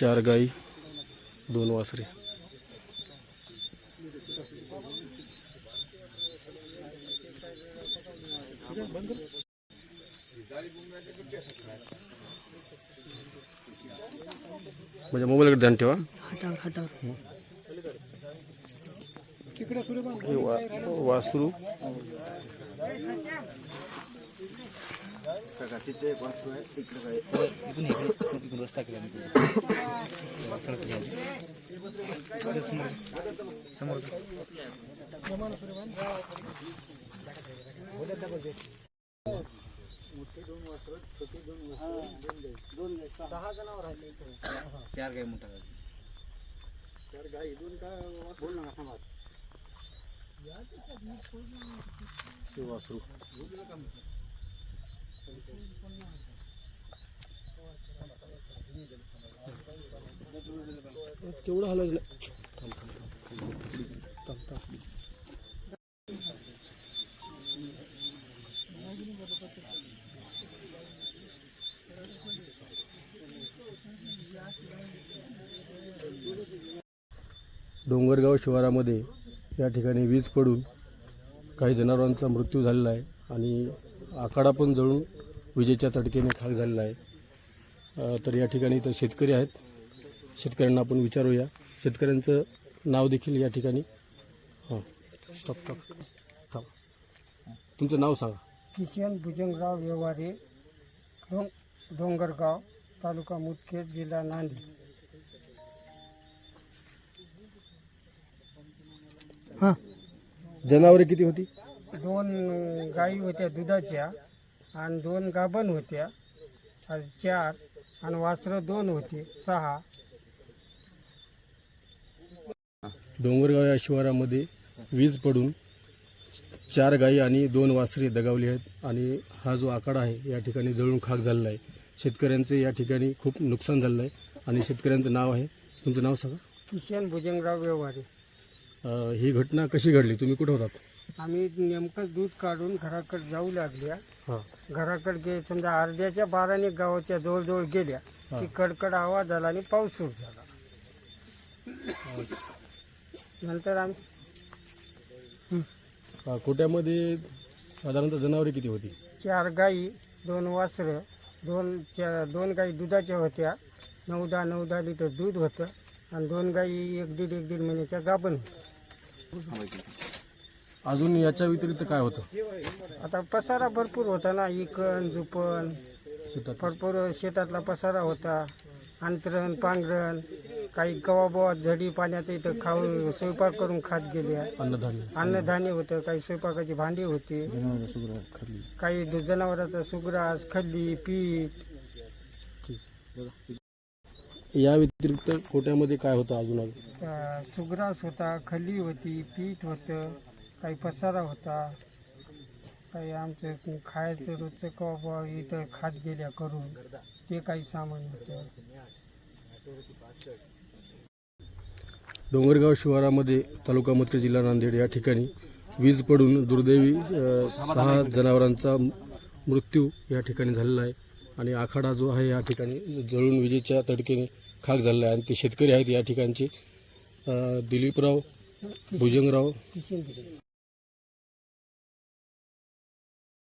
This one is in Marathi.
4 गाई 2 वासरे। म्हणजे मोबाईलकडे ध्यान ठेवा। वासरू चार गाय मोठा चार गाय दोन का बोल ना सांगा वासरू तेवढं हलवलं डोंगरगाव शिवारामध्ये या ठिकाणी वीज पडून काही जनावरांचा मृत्यू झालेला आहे आणि आखाडा पण जळून विजेच्या तडकेने खाक झालेला आहे। तर या ठिकाणी तर शेतकरी आहेत, शेतकऱ्यांना आपण विचारूया। शेतकऱ्यांचं नाव देखील या ठिकाणी स्टॉप तुमचं नाव सांगा। किशन भुजंगराव व्यवहारे, डोंगरगाव, तालुका मुदखेड, जिल्हा नांदेड। हां, जनावरे किती होती? 2 गायी होत्या दुधाच्या आणि 2 गाभण होत्या, 4 आणि वासरं 2 होते, 6। डोंगरगाव या शिवारामध्ये वीज पडून 4 गायी आणि 2 वासरे दगावली आहेत आणि हा जो आखाडा आहे या ठिकाणी जळून खाक झालेला आहे। शेतकऱ्यांचे या ठिकाणी खूप नुकसान झालेलं आहे आणि शेतकऱ्यांचं नाव आहे, तुमचं नाव सांगा। किशन भुजंगराव व्यवहारे। ही घटना कशी घडली, तुम्ही कुठे होतात? आम्ही नेमकं दूध काढून घराकडे जाऊ लागल्या। हां, घराकडे समजा अर्ध्याच्या 12 गावाच्या जवळजवळ गेल्या की कडकड आवाज झाला आणि पाऊस सुरू झाला। नंतर आम्ही कोट्यामध्ये साधारणतः जनावरे किती होती? 4 गाई, 2 वासरं, 2 गाई दुधाच्या होत्या, 9-10 लिटर दूध होतं आणि 2 गाई 1-1.5 महिन्याच्या गाभण होत्या। अजून याच्या व्यतिरिक्त काय होतं? आता पसारा भरपूर होता ना, इकण जुपण भरपूर शेतातला पसारा होता, अंतरण पांघरण, काही गवाबवा झडी पाण्याचं इथं खाऊन स्वयंपाक करून खात गेल्या। अन्नधान्य होतं, काही स्वयंपाकाची भांडी होती, काही जनावरांचा सुग्रास, खल्ली, पीठ। या व्यतिरिक्त कोट्यामध्ये काय होतं अजून? सुग्रास होता, खल्ली होती, पीठ होतं, काही पसारा होता, काही आमचं खायचं रोजचं कवा इथं खात गेल्या करून ते काही सामान होतं। डोंगरगाव शिवारामध्ये तालुका मुदखेड, जिल्हा नांदेड या ठिकाणी वीज पडून दुर्दैवी 6 जनावरांचा मृत्यू या ठिकाणी झालेला आहे आणि आखाडा जो आहे या ठिकाणी जळून विजेच्या तडकेने खाक झालेला आहे आणि ते शेतकरी आहेत या ठिकाणचे दिलीपराव भुजंगराव